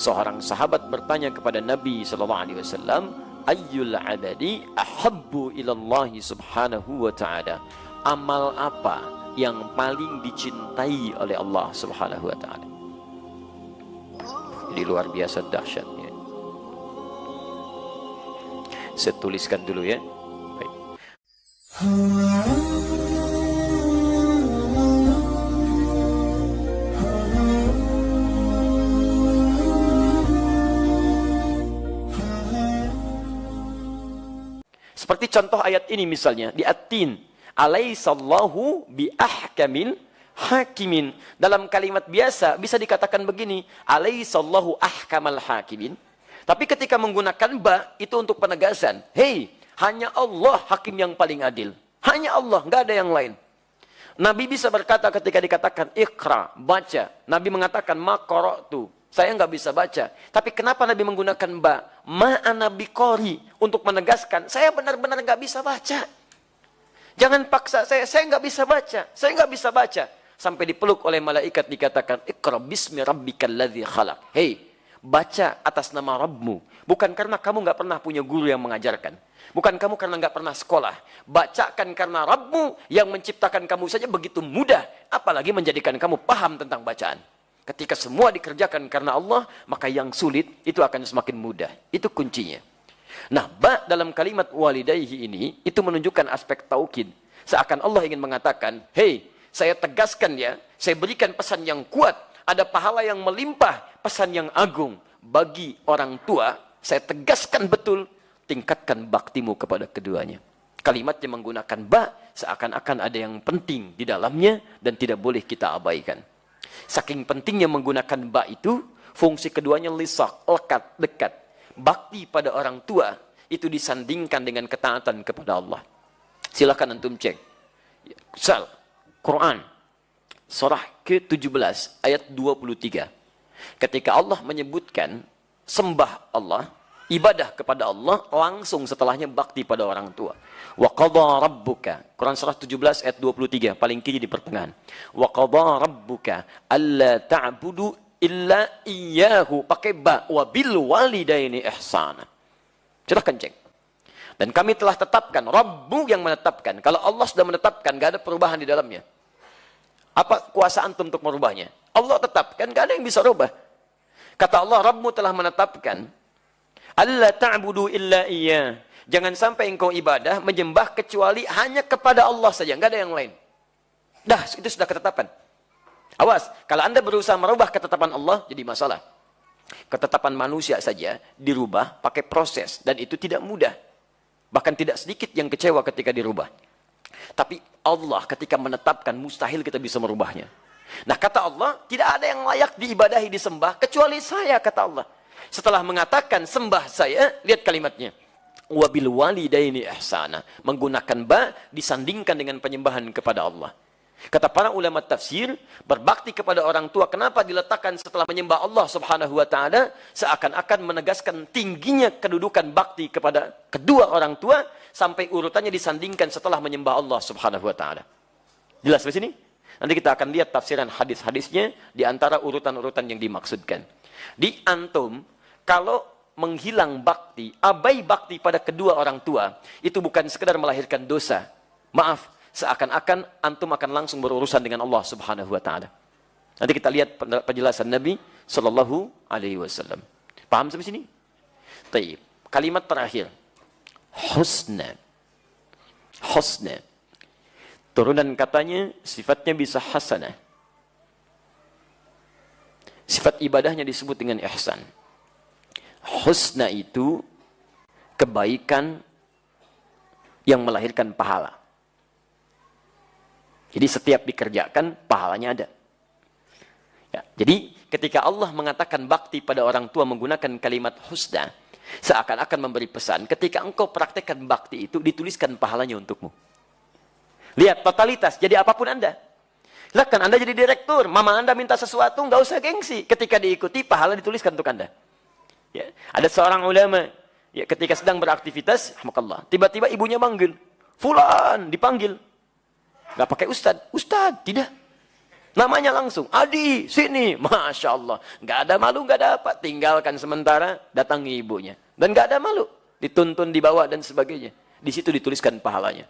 Seorang sahabat bertanya kepada Nabi SAW, ayyul abadi ahabbu ilallahi subhanahu wa ta'ala. Amal apa yang paling dicintai oleh Allah subhanahu wa ta'ala? Ini luar biasa dahsyatnya. Saya tuliskan dulu ya. Baik. Seperti contoh ayat ini misalnya di At-Tin, alaisallahu bi ahkamil hakimin. Dalam kalimat biasa bisa dikatakan begini, alaisallahu ahkamal hakimin. Tapi ketika menggunakan ba, itu untuk penegasan. Hei, hanya Allah hakim yang paling adil. Hanya Allah, nggak ada yang lain. Nabi bisa berkata ketika dikatakan iqra, baca. Nabi mengatakan ma qara'tu, saya nggak bisa baca. Tapi kenapa Nabi menggunakan ba? Ma'ana biqari, untuk menegaskan saya benar-benar nggak bisa baca. Jangan paksa saya nggak bisa baca, saya nggak bisa baca. Sampai dipeluk oleh malaikat dikatakan iqra bismi rabbikal ladzi khalaq. Hei, baca atas nama Rabbmu. Bukan karena kamu nggak pernah punya guru yang mengajarkan. Bukan kamu karena nggak pernah sekolah. Bacakan karena Rabbmu yang menciptakan kamu saja begitu mudah. Apalagi menjadikan kamu paham tentang bacaan. Ketika semua dikerjakan karena Allah, maka yang sulit itu akan semakin mudah. Itu kuncinya. Nah, ba dalam kalimat walidayhi ini, itu menunjukkan aspek taukid. Seakan Allah ingin mengatakan, hei, saya tegaskan ya, saya berikan pesan yang kuat, ada pahala yang melimpah, pesan yang agung. Bagi orang tua, saya tegaskan betul, tingkatkan baktimu kepada keduanya. Kalimatnya menggunakan ba, seakan-akan ada yang penting di dalamnya, dan tidak boleh kita abaikan. Saking pentingnya menggunakan ba itu, fungsi keduanya lisak, lekat, dekat. Bakti pada orang tua itu disandingkan dengan ketaatan kepada Allah. Silakan antum cek. Sal, Quran, surah ke-17, ayat 23. Ketika Allah menyebutkan sembah Allah, ibadah kepada Allah, langsung setelahnya bakti pada orang tua. Wa qadha rabbuka, Quran surah 17 ayat 23, paling kiri di pertengahan. Wa qadha rabbuka alla ta'budu illa iyyahu, pakai ba, wa bil walidaini ihsana. Silahkan cek. Dan kami telah tetapkan, Rabbu yang menetapkan. Kalau Allah sudah menetapkan, gak ada perubahan di dalamnya. Apa kuasa antum untuk merubahnya? Allah tetapkan, gak ada yang bisa rubah. Kata Allah, Rabbmu telah menetapkan, alla ta'budu illa iyyah. Jangan sampai engkau ibadah, menyembah kecuali hanya kepada Allah saja, nggak ada yang lain. Dah, itu sudah ketetapan. Awas, kalau Anda berusaha merubah ketetapan Allah, jadi masalah. Ketetapan manusia saja dirubah pakai proses, dan itu tidak mudah. Bahkan tidak sedikit yang kecewa ketika dirubah. Tapi Allah ketika menetapkan, mustahil kita bisa merubahnya. Nah, kata Allah, tidak ada yang layak diibadahi, disembah, kecuali saya, kata Allah. Setelah mengatakan sembah saya, lihat kalimatnya. Wabil walidaini ihsana, menggunakan ba disandingkan dengan penyembahan kepada Allah. Kata para ulama tafsir, berbakti kepada orang tua kenapa diletakkan setelah menyembah Allah Subhanahu wa taala? Seakan-akan menegaskan tingginya kedudukan bakti kepada kedua orang tua sampai urutannya disandingkan setelah menyembah Allah Subhanahu wa taala. Jelas di sini? Nanti kita akan lihat tafsiran hadis-hadisnya di antara urutan-urutan yang dimaksudkan. Di antum, kalau menghilang bakti, abai bakti pada kedua orang tua, itu bukan sekedar melahirkan dosa. Maaf, seakan-akan antum akan langsung berurusan dengan Allah Subhanahu wa taala. Nanti kita lihat penjelasan Nabi sallallahu alaihi wasallam. Paham sampai sini? Baik. Kalimat terakhir. Husna. Husna. Turunan katanya sifatnya bisa hasanah. Sifat ibadahnya disebut dengan ihsan. Husna itu kebaikan yang melahirkan pahala. Jadi setiap dikerjakan, pahalanya ada. Ya, jadi ketika Allah mengatakan bakti pada orang tua menggunakan kalimat husna, seakan-akan memberi pesan, ketika engkau praktekkan bakti itu, dituliskan pahalanya untukmu. Lihat totalitas, jadi apapun Anda. Silahkan Anda jadi direktur, mama Anda minta sesuatu, nggak usah gengsi. Ketika diikuti, pahala dituliskan untuk Anda. Ya, ada seorang ulama, ya, ketika sedang beraktivitas, tiba-tiba ibunya manggil, Fulan, dipanggil. Nggak pakai ustad, tidak. Namanya langsung, Adi, sini. Masya Allah. Nggak ada malu, nggak ada apa. Tinggalkan sementara, datangi ibunya. Dan nggak ada malu. Dituntun, dibawa, dan sebagainya. Di situ dituliskan pahalanya.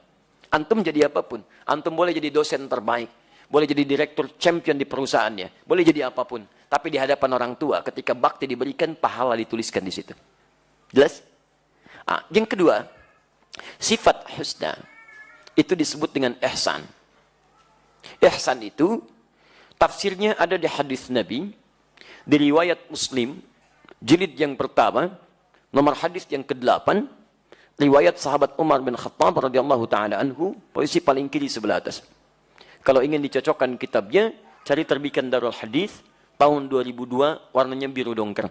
Antum jadi apapun. Antum boleh jadi dosen terbaik. Boleh jadi direktur champion di perusahaannya. Boleh jadi apapun. Tapi di hadapan orang tua, ketika bakti diberikan, pahala dituliskan di situ. Jelas? Yang kedua, sifat husna. Itu disebut dengan ihsan. Ihsan itu tafsirnya ada di hadis Nabi, di riwayat Muslim, jilid yang pertama, nomor hadis yang ke-8, riwayat sahabat Umar bin Khattab radhiyallahu taala anhu, posisi paling kiri sebelah atas. Kalau ingin dicocokkan kitabnya, cari terbitan Darul Hadis tahun 2002, warnanya biru dongker.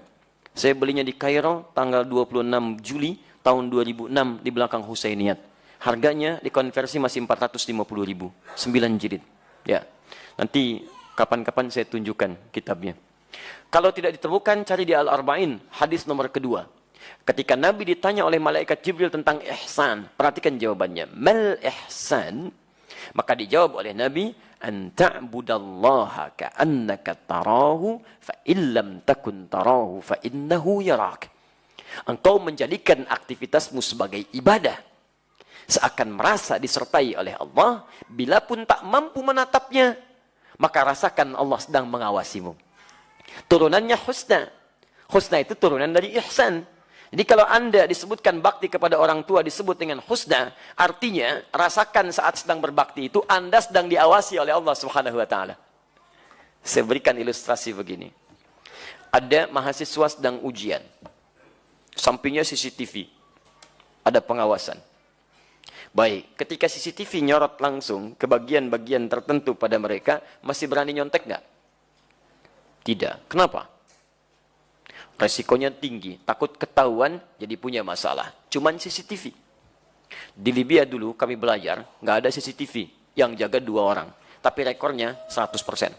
Saya belinya di Kairo tanggal 26 Juli tahun 2006 di belakang Husainiyat. Harganya dikonversi masih 450.000, 9 jilid. Ya. Nanti kapan-kapan saya tunjukkan kitabnya. Kalau tidak ditemukan, cari di Al-Arba'in, hadis nomor kedua. Ketika Nabi ditanya oleh malaikat Jibril tentang ihsan, perhatikan jawabannya. Mal ihsan? Maka dijawab oleh Nabi, an ta'budallaha ka'annaka tarahu, fa illam takun tarahu, fa innahu yarak. Engkau menjadikan aktivitasmu sebagai ibadah, seakan merasa disertai oleh Allah, bila pun tak mampu menatapnya, maka rasakan Allah sedang mengawasimu. Turunannya husna. Husna itu turunan dari ihsan. Jadi kalau Anda disebutkan bakti kepada orang tua disebut dengan husna, artinya rasakan saat sedang berbakti itu Anda sedang diawasi oleh Allah Subhanahu wa taala. Saya berikan ilustrasi begini. Ada mahasiswa sedang ujian. Sampingnya CCTV. Ada pengawasan. Baik, ketika CCTV nyorot langsung ke bagian-bagian tertentu pada mereka, masih berani nyontek nggak? Tidak. Kenapa? Resikonya tinggi, takut ketahuan, jadi punya masalah. Cuman CCTV. Di Libya dulu kami belajar, nggak ada CCTV yang jaga 2 orang. Tapi rekornya 100%.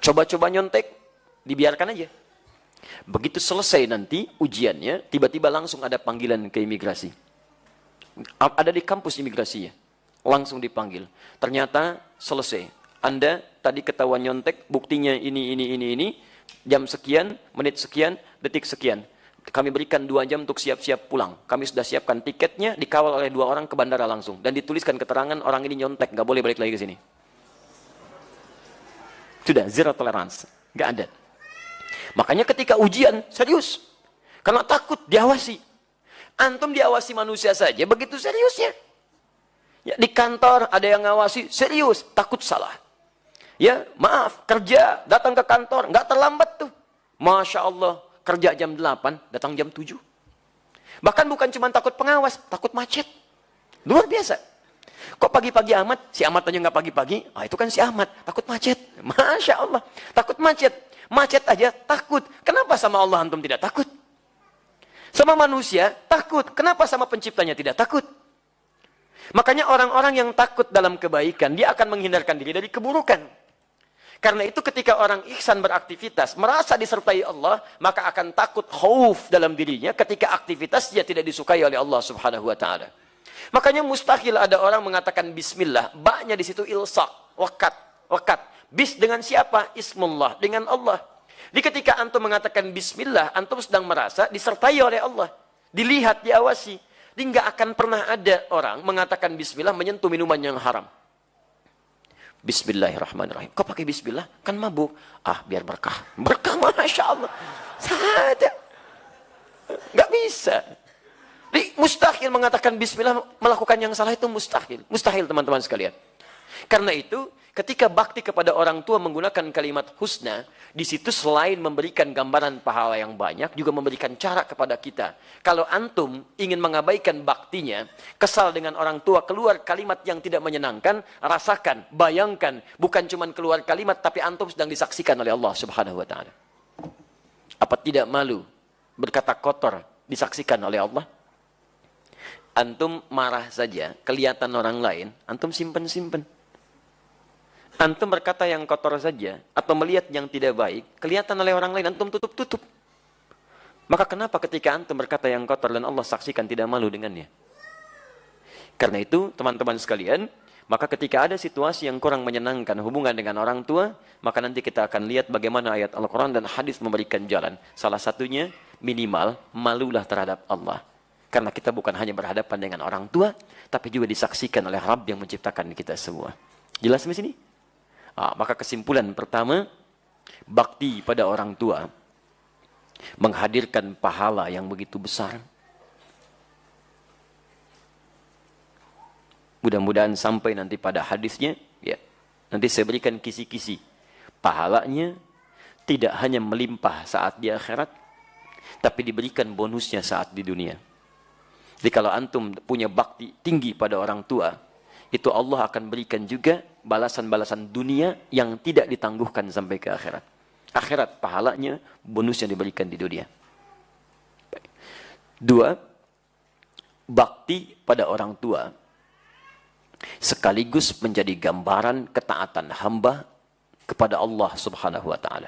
Coba-coba nyontek, dibiarkan aja. Begitu selesai nanti ujiannya, tiba-tiba langsung ada panggilan ke imigrasi. Ada di kampus imigrasinya. Langsung dipanggil. Ternyata selesai. Anda tadi ketahuan nyontek, buktinya ini. Jam sekian, menit sekian, detik sekian. Kami berikan 2 jam untuk siap-siap pulang. Kami sudah siapkan tiketnya, dikawal oleh 2 orang ke bandara langsung. Dan dituliskan keterangan orang ini nyontek, nggak boleh balik lagi ke sini. Sudah, zero tolerance. Nggak ada. Makanya ketika ujian, serius. Karena takut diawasi. Antum diawasi manusia saja, begitu seriusnya. Ya, di kantor ada yang ngawasi, serius, takut salah. Ya, maaf, kerja, datang ke kantor, nggak terlambat tuh. Masya Allah, kerja jam 8, datang jam 7. Bahkan bukan cuma takut pengawas, takut macet. Luar biasa. Kok pagi-pagi amat, si Ahmad aja nggak pagi-pagi, itu kan si Ahmad, takut macet. Masya Allah, takut macet. Macet aja takut. Kenapa sama Allah antum tidak takut? Sama manusia takut. Kenapa sama penciptanya tidak takut? Makanya orang-orang yang takut dalam kebaikan, dia akan menghindarkan diri dari keburukan. Karena itu ketika orang ihsan beraktivitas, merasa disertai Allah, maka akan takut khauf dalam dirinya ketika aktivitas dia tidak disukai oleh Allah Subhanahu wa taala. Makanya mustahil ada orang mengatakan bismillah, ba-nya di situ ilsaq, lekat. Bis dengan siapa? Ismullah, dengan Allah. Jadi ketika antum mengatakan bismillah, antum sedang merasa disertai oleh Allah. Dilihat, diawasi. Jadi nggak akan pernah ada orang mengatakan bismillah menyentuh minuman yang haram. Bismillahirrahmanirrahim. Kok pakai bismillah? Kan mabuk. Biar berkah. Berkah, Masya Allah. Saja. Nggak bisa. Jadi mustahil mengatakan bismillah melakukan yang salah itu mustahil. Mustahil teman-teman sekalian. Karena itu ketika bakti kepada orang tua menggunakan kalimat husna, di situ selain memberikan gambaran pahala yang banyak, juga memberikan cara kepada kita. Kalau antum ingin mengabaikan baktinya, kesal dengan orang tua, keluar kalimat yang tidak menyenangkan, rasakan, bayangkan, bukan cuma keluar kalimat, tapi antum sedang disaksikan oleh Allah Subhanahu wa taala. Apa tidak malu berkata kotor disaksikan oleh Allah? Antum marah saja, kelihatan orang lain, antum simpen-simpen. Antum berkata yang kotor saja, atau melihat yang tidak baik, kelihatan oleh orang lain, antum tutup-tutup. Maka kenapa ketika antum berkata yang kotor dan Allah saksikan tidak malu dengannya? Karena itu, teman-teman sekalian, Maka ketika ada situasi yang kurang menyenangkan hubungan dengan orang tua, maka nanti kita akan lihat bagaimana ayat Al-Quran dan hadis memberikan jalan. Salah satunya minimal malulah terhadap Allah. Karena kita bukan hanya berhadapan dengan orang tua, tapi juga disaksikan oleh Rabb yang menciptakan kita semua. Jelas di sini? Maka kesimpulan pertama, bakti pada orang tua menghadirkan pahala yang begitu besar. Mudah-mudahan sampai nanti pada hadisnya, ya. Nanti saya berikan kisi-kisi. Pahalanya tidak hanya melimpah saat di akhirat, tapi diberikan bonusnya saat di dunia. Jadi kalau antum punya bakti tinggi pada orang tua, itu Allah akan berikan juga balasan-balasan dunia yang tidak ditangguhkan sampai ke akhirat. Akhirat pahalanya, bonusnya diberikan di dunia. 2, bakti pada orang tua sekaligus menjadi gambaran ketaatan hamba kepada Allah Subhanahu wa taala.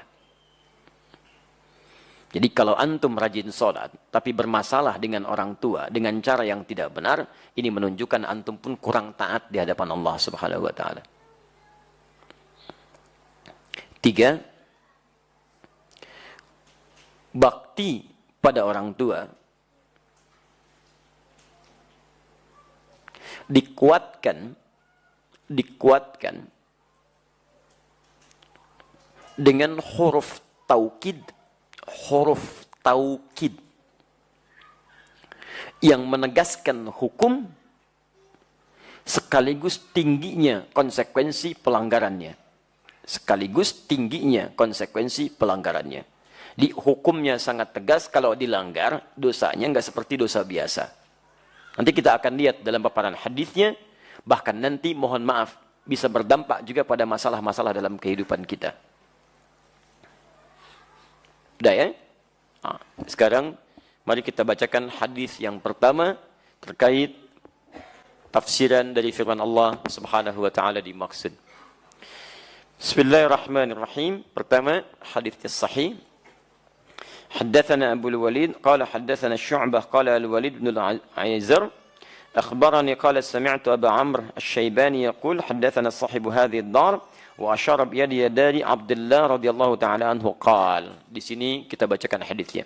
Jadi kalau antum rajin sholat tapi bermasalah dengan orang tua dengan cara yang tidak benar, ini menunjukkan antum pun kurang taat di hadapan Allah Subhanahu wa taala. 3, bakti pada orang tua dikuatkan dengan huruf taukid yang menegaskan hukum sekaligus tingginya konsekuensi pelanggarannya. Di hukumnya sangat tegas, kalau dilanggar dosanya nggak seperti dosa biasa. Nanti kita akan lihat dalam paparan hadisnya, bahkan nanti mohon maaf bisa berdampak juga pada masalah-masalah dalam kehidupan kita. Udah ya? Sekarang mari kita bacakan hadis yang pertama terkait tafsiran dari firman Allah Subhanahu wa taala dimaksud. Bismillahirrahmanirrahim. Pertama, hadisnya sahih. حدثنا أبو الوليد قال حدثنا الشعبة قال الوليد بن العيزر أخبرني قال سمعت أبا عمرو الشيباني يقول حدثنا صاحب هذه الدار وأشار بيده دار عبد الله رضي الله تعالى عنه قال. Di sini kita bacakan hadisnya.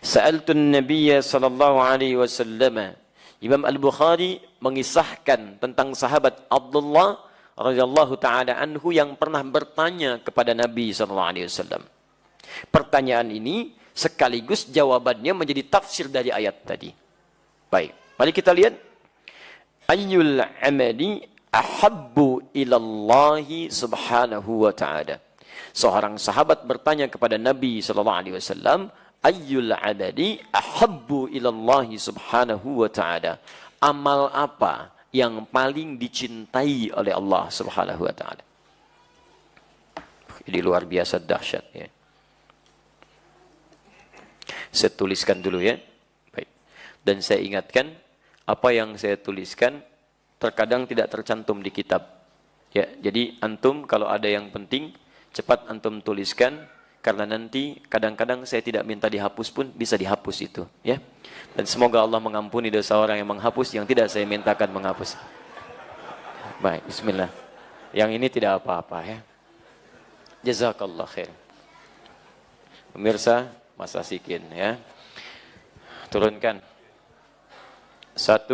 Sa'altu an-nabiy sallallahu alaihi wasallam. Imam Al-Bukhari mengisahkan tentang sahabat Abdullah radhiyallahu taala anhu yang pernah bertanya kepada Nabi sallallahu alaihi wasallam. Pertanyaan ini sekaligus jawabannya menjadi tafsir dari ayat tadi. Baik, mari kita lihat. Ayyul amali ahabbu ilallahi subhanahu wa ta'ala. Seorang sahabat bertanya kepada Nabi sallallahu alaihi wasallam, ayyul amali ahabbu ilallahi subhanahu wa ta'ala. Amal apa yang paling dicintai oleh Allah subhanahu wa ta'ala? Ini luar biasa dahsyat ya. Saya tuliskan dulu ya. Baik. Dan saya ingatkan, apa yang saya tuliskan terkadang tidak tercantum di kitab. Ya, jadi antum kalau ada yang penting, cepat antum tuliskan, karena nanti kadang-kadang saya tidak minta dihapus pun bisa dihapus itu. Ya. Dan semoga Allah mengampuni dosa orang yang menghapus, yang tidak saya mintakan menghapus. Baik, bismillah. Yang ini tidak apa-apa ya. Jazakallah khair. Pemirsa, Mas Asikin ya. Turunkan. 1.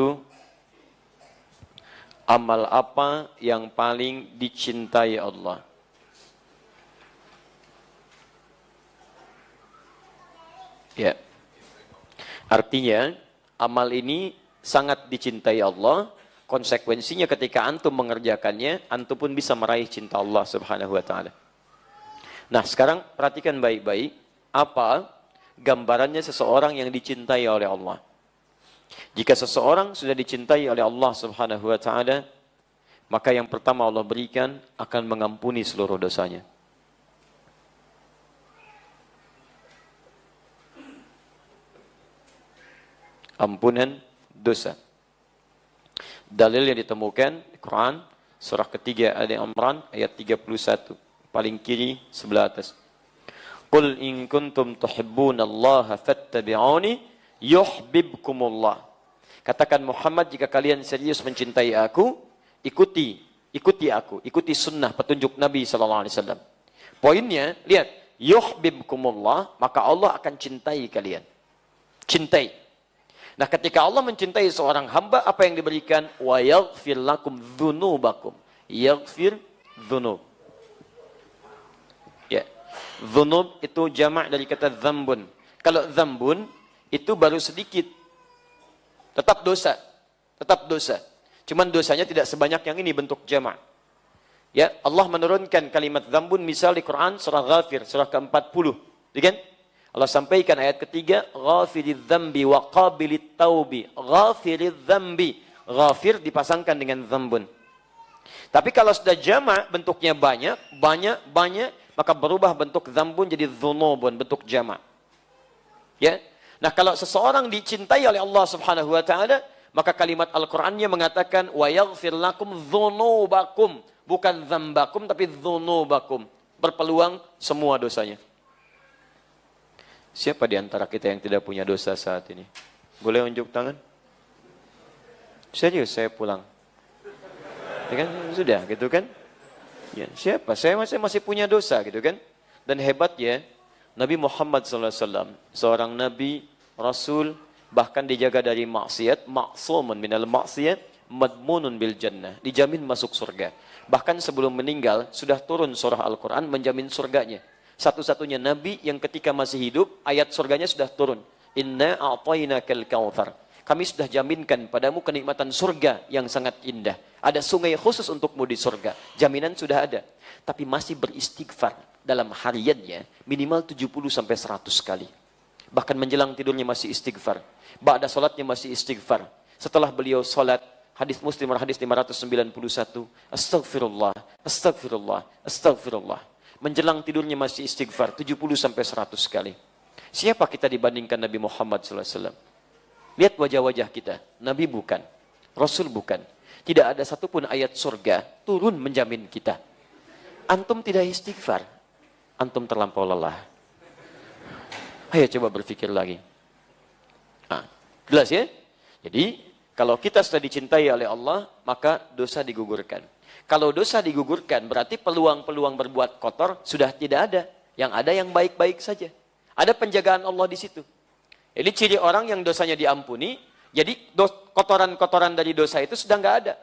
Amal apa yang paling dicintai Allah? Ya. Artinya amal ini sangat dicintai Allah. Konsekuensinya ketika antum mengerjakannya, antum pun bisa meraih cinta Allah Subhanahu wa taala. Nah, sekarang perhatikan baik-baik apa gambarannya seseorang yang dicintai oleh Allah. Jika seseorang sudah dicintai oleh Allah Subhanahu wa taala, maka yang pertama Allah berikan akan mengampuni seluruh dosanya. Ampunan dosa. Dalil yang ditemukan di Quran surah ketiga Ali Imran ayat 31, paling kiri sebelah atas. Qul in kuntum tuhibbunallaha fattabi'uni yuhibbukumullah. Katakan Muhammad, jika kalian serius mencintai aku, ikuti aku, ikuti sunnah petunjuk Nabi sallallahu alaihi wasallam. Poinnya, lihat, yuhibbukumullah, maka Allah akan cintai kalian. Cintai. Nah, ketika Allah mencintai seorang hamba, apa yang diberikan? Wa yaghfir lakum dzunubakum. Yaghfir dzunub. Ya. Dzunub itu jamak dari kata dzambun. Kalau dzambun itu baru sedikit. Tetap dosa. Tetap dosa. Cuman dosanya tidak sebanyak yang ini bentuk jamak. Ya, Allah menurunkan kalimat dzambun misal di Quran surah Ghafir, surah ke-40. Kan? Allah sampaikan ayat ketiga, ghafiriz dzambi wa qabilit taubi. Ghafiriz dzambi. Ghafir dipasangkan dengan dzambun. Tapi kalau sudah jamak bentuknya banyak, maka berubah bentuk dzambun jadi dzunubun, bentuk jamak. Ya. Nah, kalau seseorang dicintai oleh Allah Subhanahu wa taala, maka kalimat Al-Qur'annya mengatakan wa yaghfir lakum dzunubakum, bukan dzambakum tapi dzunubakum. Berpeluang semua dosanya. Siapa di antara kita yang tidak punya dosa saat ini? Boleh unjuk tangan? Serius, saya pulang. Ya kan? Sudah, gitu kan? Ya, siapa? Saya masih punya dosa, gitu kan? Dan hebatnya, Nabi Muhammad SAW, seorang Nabi, Rasul, bahkan dijaga dari maksiat, ma'sumun minal maksiat, madmunun bil jannah, dijamin masuk surga. Bahkan sebelum meninggal, sudah turun surah Al-Quran menjamin surganya. Satu-satunya Nabi yang ketika masih hidup, ayat surganya sudah turun. Inna a'tainakal kautsar. Kami sudah jaminkan padamu kenikmatan surga yang sangat indah. Ada sungai khusus untukmu di surga. Jaminan sudah ada. Tapi masih beristighfar dalam hariannya minimal 70-100 kali. Bahkan menjelang tidurnya masih istighfar. Ba'da salatnya masih istighfar. Setelah beliau salat, hadis Muslim hadis 591, astagfirullah, astagfirullah, astagfirullah. Menjelang tidurnya masih istighfar 70-100 kali. Siapa kita dibandingkan Nabi Muhammad SAW? Lihat wajah-wajah kita. Nabi bukan, Rasul bukan. Tidak ada satupun ayat surga turun menjamin kita. Antum tidak istighfar, antum terlampau lelah. Ayo coba berpikir lagi. Nah, jelas ya? Jadi kalau kita sudah dicintai oleh Allah, maka dosa digugurkan. Kalau dosa digugurkan, berarti peluang-peluang berbuat kotor sudah tidak ada. Yang ada yang baik-baik saja. Ada penjagaan Allah di situ. Ini ciri orang yang dosanya diampuni, jadi kotoran-kotoran dari dosa itu sudah nggak ada.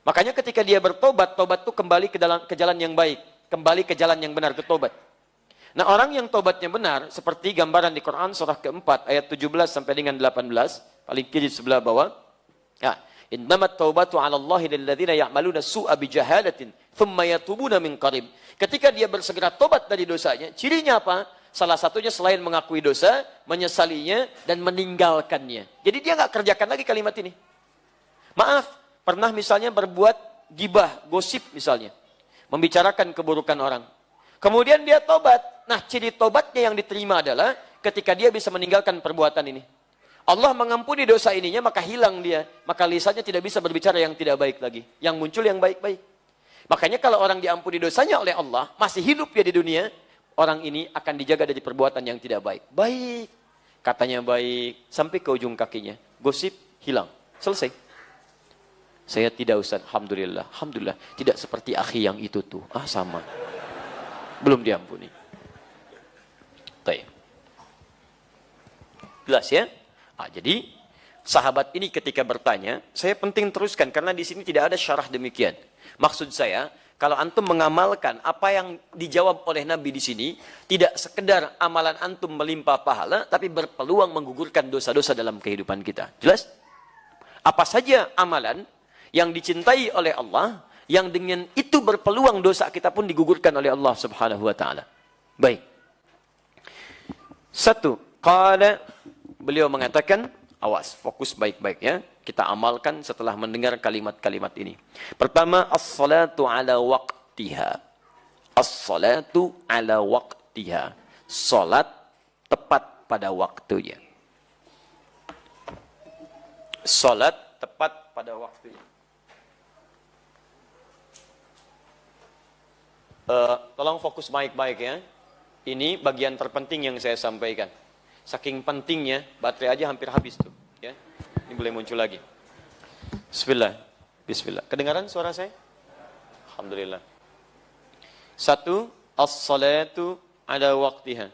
Makanya ketika dia bertobat, tobat itu kembali ke jalan yang baik. Kembali ke jalan yang benar, ke tobat. Nah, orang yang tobatnya benar, seperti gambaran di Quran surah keempat, ayat 17 sampai dengan 18, paling kiri sebelah bawah. Ya. Innamat taubatu 'ala Allahi lil ladzina ya'maluna su'a bi jahalatin thumma yatubuna min qarib. Ketika dia bersegera tobat dari dosanya, cirinya apa? Salah satunya selain mengakui dosa, menyesalinya dan meninggalkannya. Jadi dia nggak kerjakan lagi kalimat ini. Maaf, pernah misalnya berbuat gibah, gosip misalnya, membicarakan keburukan orang. Kemudian dia tobat. Nah, ciri tobatnya yang diterima adalah ketika dia bisa meninggalkan perbuatan ini. Allah mengampuni dosa ininya, maka hilang dia. Maka lisannya tidak bisa berbicara yang tidak baik lagi. Yang muncul yang baik-baik. Makanya kalau orang diampuni dosanya oleh Allah, masih hidup dia di dunia, orang ini akan dijaga dari perbuatan yang tidak baik. Baik. Katanya baik, sampai ke ujung kakinya. Gosip, hilang. Selesai. Saya tidak, Ustaz. Alhamdulillah. Alhamdulillah. Tidak seperti akhi yang itu tuh. Ah, sama. Belum diampuni. Baik. Jelas ya? Ah, jadi sahabat ini ketika bertanya, saya penting teruskan karena di sini tidak ada syarah demikian. Maksud saya, kalau antum mengamalkan apa yang dijawab oleh Nabi di sini, tidak sekedar amalan antum melimpah pahala, tapi berpeluang menggugurkan dosa-dosa dalam kehidupan kita. Jelas? Apa saja amalan yang dicintai oleh Allah, yang dengan itu berpeluang dosa kita pun digugurkan oleh Allah Subhanahu wa taala. Baik. Satu, qala, beliau mengatakan, awas, fokus baik-baik ya. Kita amalkan setelah mendengar kalimat-kalimat ini. Pertama, as-salatu ala waqtiha. As-salatu ala waqtiha. Salat tepat pada waktunya. Salat tepat pada waktunya. Tolong fokus baik-baik ya. Ini bagian terpenting yang saya sampaikan. Saking pentingnya, baterai aja hampir habis tuh. Ya. Ini boleh muncul lagi. Bismillah. Bismillah. Kedengaran suara saya? Alhamdulillah. 1. As-salatu ada waktiha.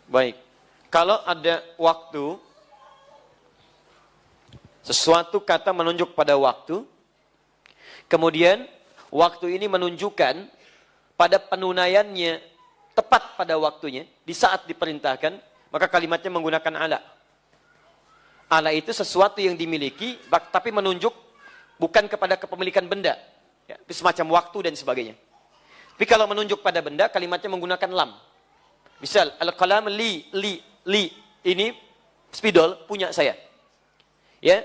Baik. Kalau ada waktu, sesuatu kata menunjuk pada waktu, kemudian waktu ini menunjukkan pada penunaiannya tepat pada waktunya, di saat diperintahkan, maka kalimatnya menggunakan ala. Ala itu sesuatu yang dimiliki, tapi menunjuk bukan kepada kepemilikan benda. Ya, itu semacam waktu dan sebagainya. Tapi kalau menunjuk pada benda, kalimatnya menggunakan lam. Misal, al-qalam li. Ini spidol punya saya. Ya,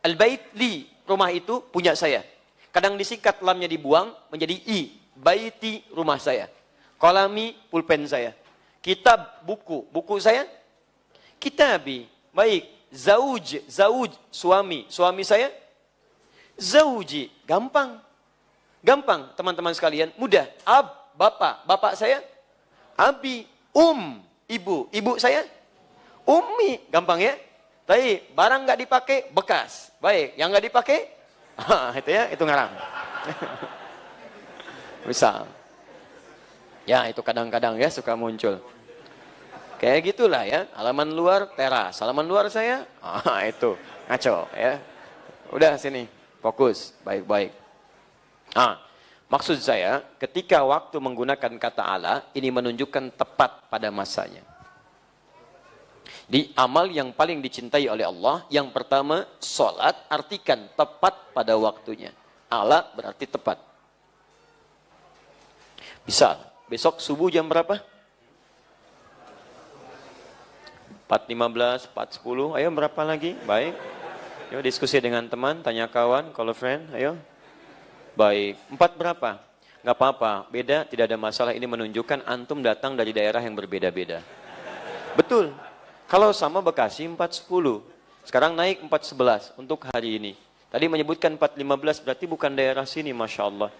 al-bait li, rumah itu punya saya. Kadang disingkat lamnya dibuang menjadi i, baiti, rumah saya. Qalami, pulpen saya. Kitab, buku saya. Kitabi, baik. Zauj, suami saya. Zauji, gampang. Gampang, teman-teman sekalian, mudah. Ab, bapak saya. Abi, ibu saya. Ummi, gampang ya. Tapi barang nggak dipakai, bekas. Baik, yang nggak dipakai, itu ya, itu ngarang. Misal. Ya, itu kadang-kadang ya suka muncul. Kayak gitulah ya, halaman luar teras, halaman luar saya, itu ngaco ya. Udah sini, fokus, baik-baik. Maksud saya, ketika waktu menggunakan kata ala, ini menunjukkan tepat pada masanya. Di amal yang paling dicintai oleh Allah, yang pertama, sholat, artikan tepat pada waktunya. Ala berarti tepat. Misal, besok subuh jam berapa? 4.15, 4.10, ayo berapa lagi? Baik. Yuk diskusi dengan teman, tanya kawan, call a friend, ayo. Baik, 4 berapa? Nggak apa-apa, beda, tidak ada masalah. Ini menunjukkan antum datang dari daerah yang berbeda-beda. Betul. Kalau sama Bekasi 4.10, sekarang naik 4.11 untuk hari ini. Tadi menyebutkan 4.15, berarti bukan daerah sini, Masya Allah.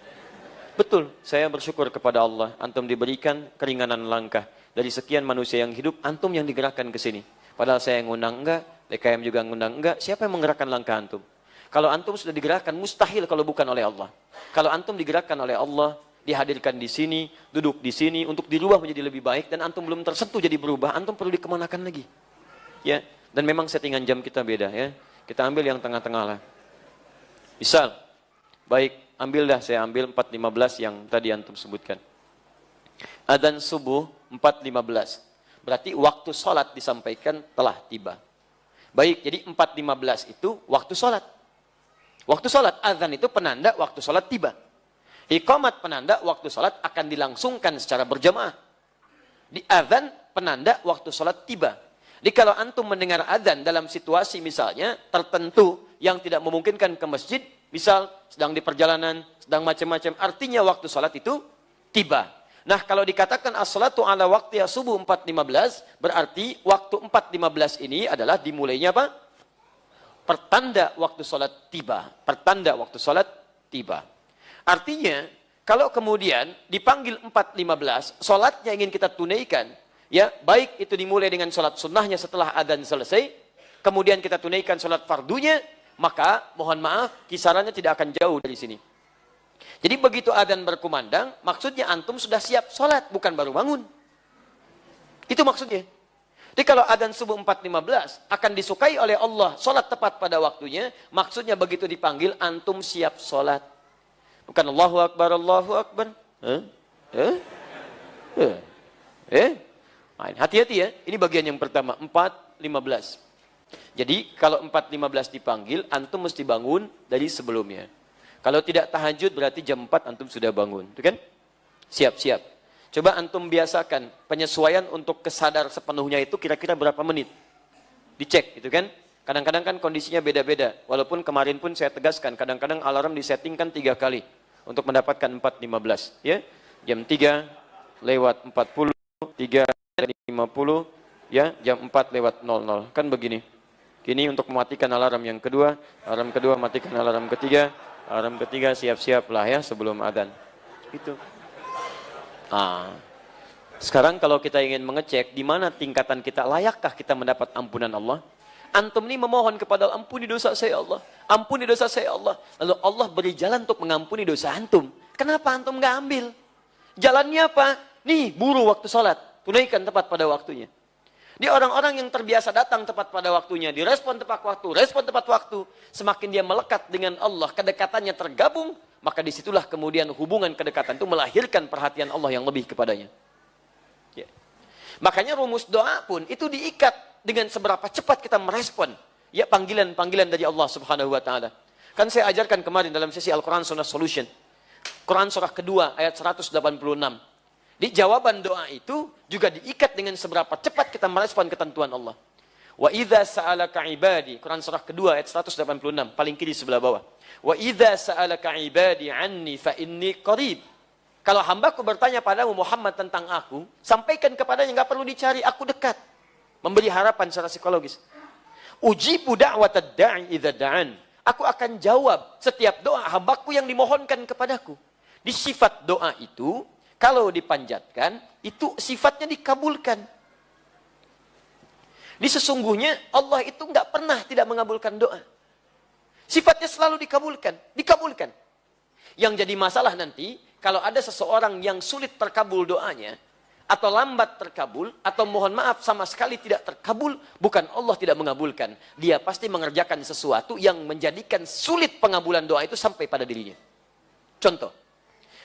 Betul, saya bersyukur kepada Allah, antum diberikan keringanan langkah. Dari sekian manusia yang hidup, antum yang digerakkan ke sini. Padahal saya yang ngundang enggak, DKM juga ngundang enggak, siapa yang menggerakkan langkah antum? Kalau antum sudah digerakkan, mustahil kalau bukan oleh Allah. Kalau antum digerakkan oleh Allah, dihadirkan di sini, duduk di sini, untuk dirubah menjadi lebih baik, dan antum belum tersentuh jadi berubah, antum perlu dikemanakan lagi. Ya, dan memang settingan jam kita beda ya. Kita ambil yang tengah-tengah lah. Misal, baik, ambil dah, saya ambil 4.15 yang tadi antum sebutkan. Adzan subuh 4.15. Berarti waktu sholat disampaikan telah tiba. Baik, jadi 4.15 itu waktu sholat. Waktu sholat, adzan itu penanda waktu sholat tiba. Iqamat penanda waktu sholat akan dilangsungkan secara berjamaah. Di adzan penanda waktu sholat tiba. Jadi kalau antum mendengar adzan dalam situasi misalnya tertentu yang tidak memungkinkan ke masjid, misal sedang di perjalanan, sedang macam-macam, artinya waktu sholat itu tiba. Nah, kalau dikatakan as-salatu ala waqtiha subuh 4.15, berarti waktu 4.15 ini adalah dimulainya apa? Pertanda waktu sholat tiba. Pertanda waktu sholat tiba. Artinya, kalau kemudian dipanggil 4.15, sholatnya ingin kita tunaikan, ya, baik itu dimulai dengan sholat sunnahnya setelah adzan selesai, kemudian kita tunaikan sholat fardunya, maka mohon maaf, kisarannya tidak akan jauh dari sini. Jadi begitu adzan berkumandang, maksudnya antum sudah siap sholat, bukan baru bangun. Itu maksudnya. Jadi kalau adzan subuh 4.15 akan disukai oleh Allah, sholat tepat pada waktunya, maksudnya begitu dipanggil, antum siap sholat. Bukan Allahu Akbar, Allahu Akbar. Hati-hati ya, ini bagian yang pertama, 4.15. Jadi kalau 4.15 dipanggil, antum mesti bangun dari sebelumnya. Kalau tidak tahajud berarti jam 4 antum sudah bangun, itu kan? Siap-siap. Coba antum biasakan penyesuaian untuk kesadar sepenuhnya itu kira-kira berapa menit. Dicek, itu kan? Kadang-kadang kan kondisinya beda-beda. Walaupun kemarin pun saya tegaskan, kadang-kadang alarm disettingkan 3 kali untuk mendapatkan 4.15, ya. Jam 3 lewat 40, 3:50, ya, jam 4 lewat 00. Kan begini. Ini untuk mematikan alarm yang kedua, alarm kedua matikan alarm ketiga. Alarm ketiga siap-siap lah ya sebelum adzan. Itu. Sekarang kalau kita ingin mengecek di mana tingkatan kita, layakkah kita mendapat ampunan Allah? Antum ini memohon kepada Allah, ampuni dosa saya Allah. Ampuni dosa saya Allah. Lalu Allah beri jalan untuk mengampuni dosa antum. Kenapa antum nggak ambil? Jalannya apa? Nih, buru waktu sholat. Tunaikan tepat pada waktunya. Dia orang-orang yang terbiasa datang tepat pada waktunya. Direspon tepat waktu, respon tepat waktu. Semakin dia melekat dengan Allah, kedekatannya tergabung. Maka disitulah kemudian hubungan kedekatan itu melahirkan perhatian Allah yang lebih kepadanya. Ya. Makanya rumus doa pun itu diikat dengan seberapa cepat kita merespon ya panggilan-panggilan dari Allah Subhanahu wa taala. Kan saya ajarkan kemarin dalam sesi Al-Quran Sunnah Solution. Quran surah kedua ayat 186. Di jawaban doa itu juga diikat dengan seberapa cepat kita merespon ketentuan Allah. Wa idza sa'alaka ibadi, Quran surah kedua ayat 186, paling kiri sebelah bawah. Wa idza sa'alaka ibadi anni fa inni qarib. Kalau hambaku bertanya padamu Muhammad tentang aku, sampaikan kepadanya, nggak perlu dicari, aku dekat. Memberi harapan secara psikologis. Ujibu da'watad da'i idza da'an. Aku akan jawab setiap doa hambaku yang dimohonkan kepadaku. Di sifat doa itu, kalau dipanjatkan, itu sifatnya dikabulkan. Di sesungguhnya Allah itu nggak pernah tidak mengabulkan doa. Sifatnya selalu dikabulkan, dikabulkan. Yang jadi masalah nanti, kalau ada seseorang yang sulit terkabul doanya, atau lambat terkabul, atau mohon maaf sama sekali tidak terkabul, bukan Allah tidak mengabulkan. Dia pasti mengerjakan sesuatu yang menjadikan sulit pengabulan doa itu sampai pada dirinya. Contoh,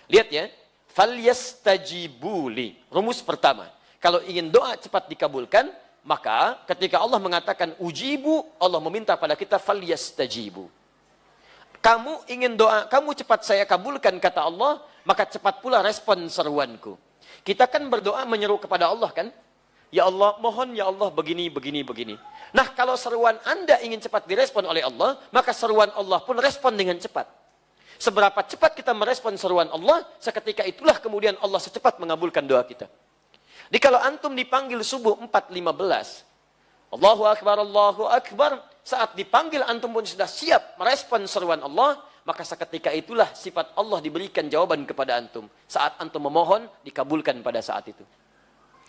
lihat ya, falyastajibuli. Rumus pertama, kalau ingin doa cepat dikabulkan, maka ketika Allah mengatakan ujibu, Allah meminta pada kita falyastajibu. Kamu ingin doa, kamu cepat saya kabulkan kata Allah, maka cepat pula respon seruanku. Kita kan berdoa menyeru kepada Allah kan? Ya Allah, mohon ya Allah begini, begini, begini. Nah, kalau seruan Anda ingin cepat direspon oleh Allah, maka seruan Allah pun respon dengan cepat. Seberapa cepat kita merespon seruan Allah, seketika itulah kemudian Allah secepat mengabulkan doa kita. Jadi kalau antum dipanggil subuh 4.15, Allahu Akbar, Allahu Akbar, saat dipanggil antum pun sudah siap merespon seruan Allah, maka seketika itulah sifat Allah diberikan jawaban kepada antum. Saat antum memohon, dikabulkan pada saat itu.